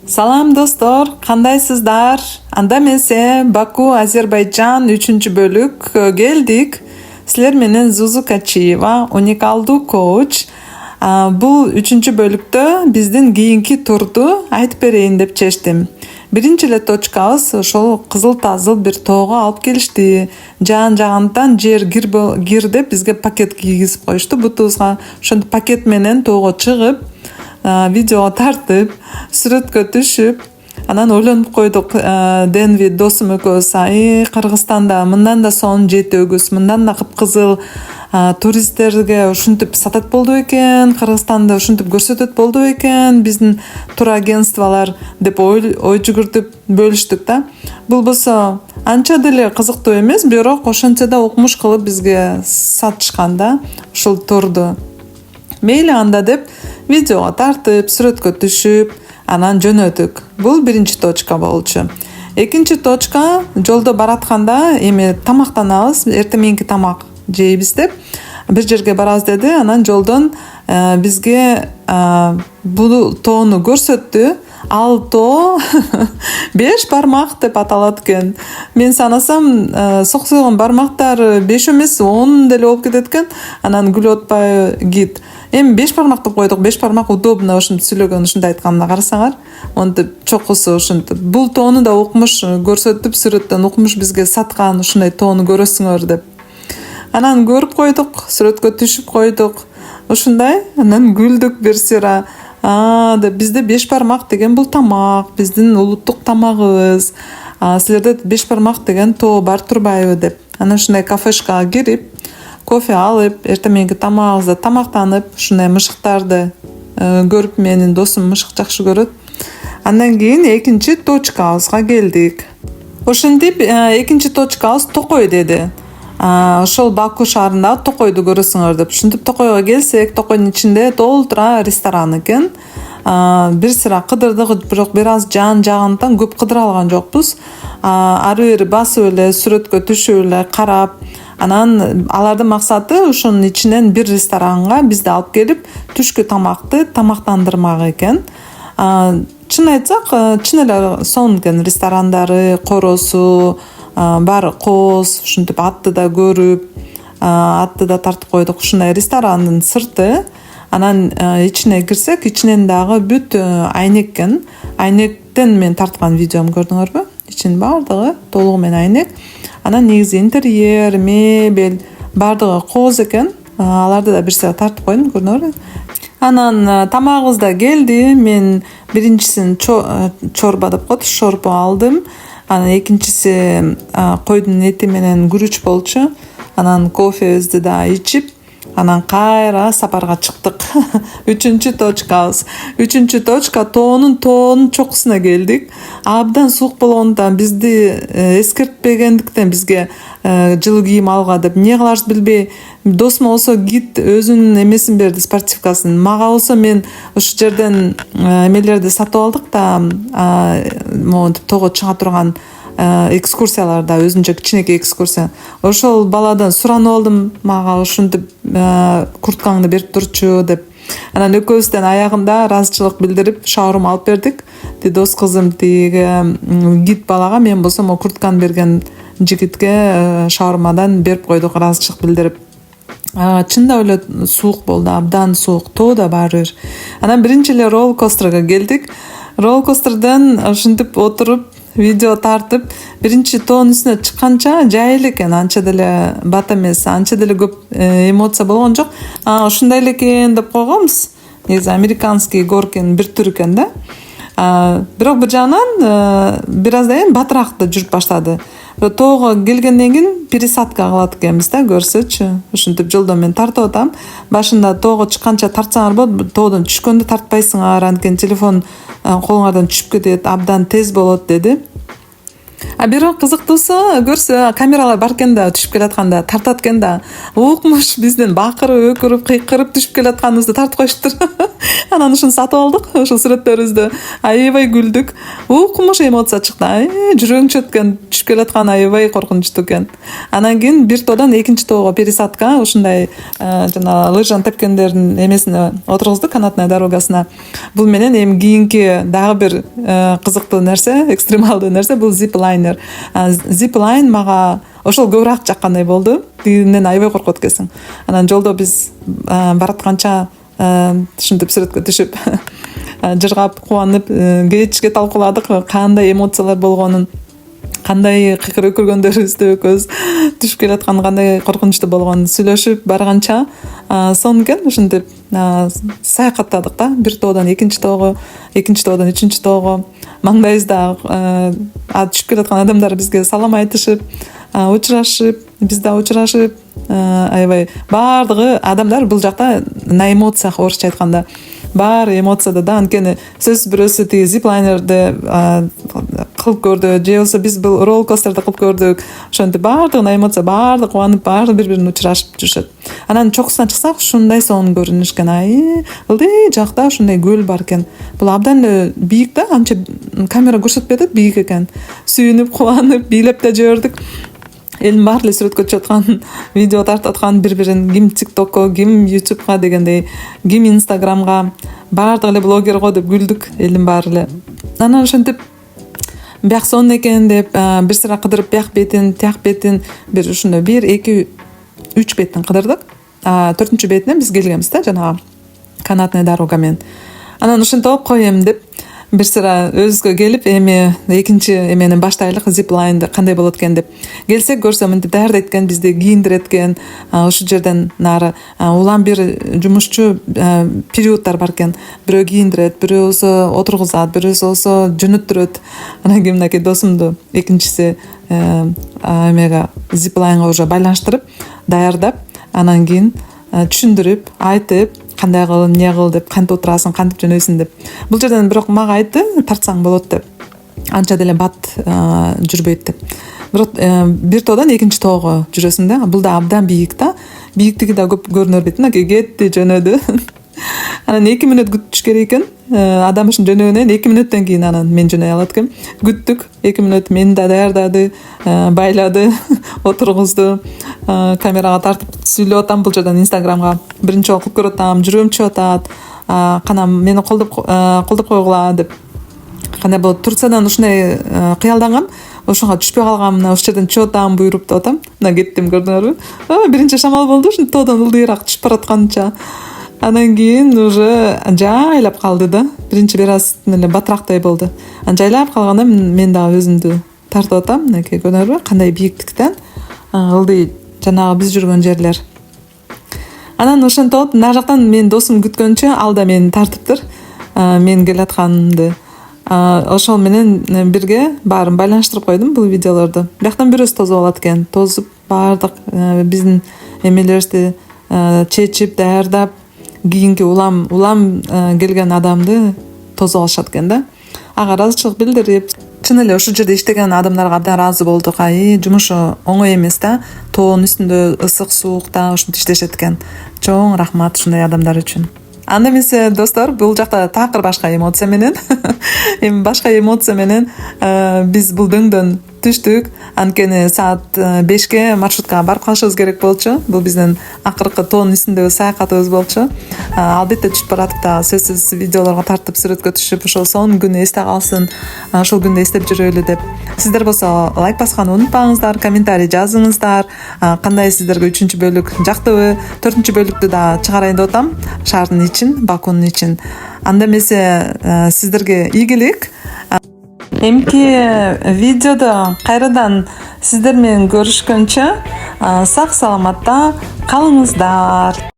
Салам достор, кандайсыздар? Анда эмесе Баку, Азербайджан 3-бөлүк келдик. Силер менен Зузу Качиева, уникалдуу коуч. Бул 3-бөлүктө биздин кийинки турду айтып берейин деп чечтим. Биринчи эле точкабыз ошол кызыл тазыл бир тоого алып келишти. Жаган-жагантан жер кир деп бизге пакет кийгизип коюшту бутубузга. Ошентип пакет менен тоого чыгып, видео тартып, сүрөткө түшүп, анан ойлонуп койдук Денви досум экөөбүз, Кыргызстанда мындан да сонун жет өгүз, мындан да кыпкызыл туристтерге ушинтип сатат болду экен, Кыргызстанды ушинтип көрсөтөт болду экен биздин турагентстволор деп ой жүгүртүп бөлүштүк да. Бул болсо анча деле кызыктуу эмес, бирок ошончо да укмуш кылып бизге сатышкан да ушул турду. Мейли анда деп видеого тартып, сүрөткө түшүп, анан жөнөдүк. Бул биринчи точка болчу. Экинчи точка жолдо баратканда эми тамактанабыз, эртең мененки тамак жейбиз деп бир жерге барабыз деди. Анан жолдон бизге бул тоону көрсөттү. Ал тоо 5 бармак деп аталат экен. Мен санасам соксойгон бармактар 5 эмес 10 деле болуп кетет экен. Анан күлүп атпайбы гид. Эми 5 бармак деп койдук. 5 бармак удобно ушинтип сөйлөгөн, ушундай айтканына карасаңар, монтип чокусу ушинтип. Бул тоону да укмуш көрсөтүп, сүрөттөн укмуш бизге саткан, ушундай тоону көрөсүңөр деп. Анан көрүп койдук, сүрөткө түшүп койдук. Ушундай, анан күлдүк бир сыйра. Деп бизде 5 бармак деген бул тамак, биздин улуттук тамагыбыз. Силерде 5 бармак деген тоо бар турбайбы деп. Анан ушундай кафешкага кирип, кофе алып, эртең мененки тамагыбызды тамактанып, ушундай мышыктарды көрүп, менин досум мышык жакшы көрөт. Андан кийин экинчи точкабызга келдик. Ошентип экинчи точкабыз Токой деди. Ошол Баку шаарындагы Токойду көрөсүңөр деп. Ушинтип Токойго келсек, Токойдун ичинде толтура ресторан экен. Бир сыра кыдырдык, бирок бир аз жагантан көп кыдыра алган жокпуз. Ары бери басып эле, сүрөткө түшүп эле, карап, анан алардын максаты ошонун ичинен бир ресторанга бизди алып келип, түшкү тамакты тамактандырмак экен. Чын айтсак, чын эле сонун экен, ресторандары, коросу, баары кооз, ушинтип атты да көрүп, атты да тартып койдук. Ушундай ресторандын сырты. Анан ичине кирсек, ичинен дагы бүт айнек экен. Айнектен мен тарткан видеом көрдүңөрбү? Ичинин баардыгы толугу менен айнек. Анан негизи интерьер, мебель баардыгы кооз экен. Аларды да бир сыйра тартып койдум, көрдүңөрбү? Анан тамагыбыз да келди. Мен биринчисин чорба деп коет, шорпо алдым. Анан экинчиси койдун эти менен күрүч болчу. Анан кофебизди да ичип, анан кайра сапарга чыктык. Үчүнчү точкабыз. Үчүнчү точка тоонун чокусуна келдик. Абдан суук болгондон бизди эскертпегендиктен бизге жылуу кийим алууга деп эмне кыларыбызды билбей, досума болсо гид өзүнүн эмесин берди, спортивкасын. Мага болсо мен ушул жерден эмелерди сатып алдык да, монтип тоого чыга турган экскурсияларда, өзүнчө кичинекей экскурсия. Ошол баладан суранып алдым, мага ушинтип курткаңды берип турчу деп. Анан экөөбүздөн аягында ыраазычылык билдирип шаурма алып бердик. Дос кызым тиги гид балага, мен болсо могу куртканы берген жигитке шаурмадан берип койдук, ыраазычылык билдирип. Чында эле суук болду, абдан суук, тоо да баары бир. Анан биринчи эле ролл-костерге келдик. Ролл-костерден ушинтип отуруп, видео тартып, биринчи тоонун үстүнө чыкканча жайыл экен, анча деле бат эмес, анча деле көп эмоция болгон жок. Ушундай эле экен деп койгонбуз. Негизи американский горкинин бир түрү экен да. Бирок бир жагынан бир аздан кийин батыраак да жүрүп баштады. Тоого келгенден кийин пересадка кылат экенбиз да, көрсөчү. Ушинтип жолдон мен тартып атам. Башында тоого чыкканча тартсаңар болот, тоодон түшкөндө тартпайсыңар, анткени телефон колуңардан түшүп кетет, абдан тез болот деди. Бирок кызыктуусу көрсө камералар бар экен да, түшүп келатканда тартат экен да. Укмуш биздин бакырып, өкүрүп, кыйкырып түшүп келатканыбызды тартып коюштур. Анан ушуну сатып алдык, ошол сүрөттөрүбүздү. Аябай күлдүк. Укмуш эмоция чыкты. Жүрөгүң чөйт экен, түшүп келаткан аябай коркунучтуу экен. Анан кийин бир тоодон экинчи тоого пересадка, ушундай жана лыжаны тепкендердин эмесине отургуздук, канатная дорогасына. Бул менен эми кийинки дагы бир кызыктуу нерсе, экстремалдуу нерсе бул зиплайнер. Зиплайн мага ошол көбүрөөк жаккандай болду. Тигинен аябай коркот экенсиң. Анан жолдо биз баратканча ушинтип сүрөткө түшүп жыргап, кубанып, кечке талкууладык кандай эмоциялар болгонун, кандай кыйкырып өкүргөндөрүбүздү, экөөбүз түшүп келаткан кандай коркунучтуу болгонун сүйлөшүп барганча сонун экен. Ушинтип саякаттадык да, бир тоодон экинчи тоого, экинчи тоодон үчүнчү тоого. Маңдайыбызда түшүп келаткан адамдар бизге салам айтышып, учурашып, биз да учурашып, аябай баардыгы адамдар бул жакта на эмоциях, орусча айтканда баары эмоцияда да. Анткени сөзсүз бирөөсү тиги зиплайнерди кылып көрдү, же болбосо биз бул роллер-костерди кылып көрдүк. Ошентип баардыгы на эмоция, баардыгы кубанып, баардыгы бири-бирин учурашып жүрүшөт. Анан чокусуна чыксак ушундай сонун көрүнүш экен. Ылдый жакта ушундай көл бар экен. Бул абдан эле бийик да, анча камера көрсөтпөй атат, бийик экен. Сүйүнүп, кубанып, бийлеп да жибердик. Элдин баары эле сүрөткө түшүп аткан, видео тартып аткан, бири-бирин ким ТикТокко, ким ютубка дегендей, ким Инстаграмга, баардыгы эле блогер го деп күлдүк, элдин баары эле. Анан ошентип бияк сонун экен деп бир сыра кыдырып, бияк бетин, тияк бетин, бир ушундай 1, 2, 3 бетин кыдырдык. 4-чү бетинен биз келгенбиз да, жанагы канатная дорога менен. Анан ошентип алып коем деп бир сыра өзүбүзгө келип, эми экинчи эмени баштайлык, зиплайнды кандай болот экен деп келсек, көрсөм мынтип даярдайт экен, бизди кийиндирет экен. Ушул жерден нары улам бир жумушчу периодтар бар экен. Бирөө кийиндирет, бирөөсү отургузат, бирөөсү болсо жөнөттүрөт. Анан кийин мынакей досумду экинчиси эмеге, зиплайнга уже байланыштырып, даярдап, анан кийин түшүндүрүп, айтып, кандай кыл, эмне кыл деп, кантип отурасың, кантип жөнөйсүң деп. Бул жерден бирок мага айтты, тартсаң болот деп. Анча деле бат жүрбөйт деп. Бирок бир тоодон экинчи тоого жүрөсүң да. Бул да абдан бийик да. Бийиктиги да көп көрүнөр бит. Мынакей кетти, жөнөдү. Анан 2 мүнөт күтүш керек экен. Адам ушун жөнөгөнөн 2 мүнөттөн кийин анан мен жөнөй алат экем. Күттүк 2 мүнөт, мени да даярдады, байлады, отургузду. Камерага тартып сүйлөп атам, бул жерден Инстаграмга биринчи жолу кылып көрүп атам, жүрөгүм чыгып атат. Кана мени колдоп койгула деп. Кандай болот? Турциядан ушундай кыялдангам. Ошого түшпөй калгам, мына ушул жерден чыгып атам, буйруп деп атам. Мына кеттим, көрдүңөрбү? Биринчи шамал болду, ушул тоодон ылдыйраак түшүп баратканча. Анан кийин уже жайлап калды да. Биринчи бир аз эле батырактай болду. Анан жайлап калганда мен дагы өзүмдү тартып атам. Мынакей көрдүңөрбү? Кандай бийиктиктен ылдый жанагы биз жүргөн жерлер. Анан ошентип нары жактан мен досум күткөнчө ал да мени тартыптыр. Мен келатканымды. Ошол менен бирге баарын байланыштырып койдум бул видеолорду. Бияктан бирөөсү тосуп алат экен. Тосуп баардык биздин эмелерибизди чечип, даярдап, кийинки улам келген адамды тосуп алышат экен да. Ага ыраазычылык билдирип, чын эле ушул жерде иштеген адамдарга абдан ыраазы болдук. Жумушу оңой эмес да. Тоонун үстүндө ысык суукта ушинтип иштешет экен. Чоң рахмат ушундай адамдар үчүн. Анда эмесе достор, бул жакта такыр башка эмоция менен эми башка эмоция менен биз бул дөңдөн түштүк. Анткени саат 5ке маршруткага барып калышыбыз керек болчу. Бул биздин акыркы тоонун үстүндөгү саякатыбыз болчу. Албетте түшүп баратып да сөзсүз видеолорго тартып сүрөткө түшүп, ошол сонун күн эсте калсын, ошол күндү эстеп жүрөлү деп. Сиздер болсо лайк басканды унутпаңыздар, комментарий жазыңыздар. Кандай сиздерге 3-чү бөлүк жактыбы? 4-чү бөлүктү да чыгарайын деп атам. Шаардын ичин, Бакунун ичин. Анда эмесе сиздерге ийгилик. Эмки видеодо кайрадан сиздер менен көрүшкөнчө сак саламатта калыңыздар.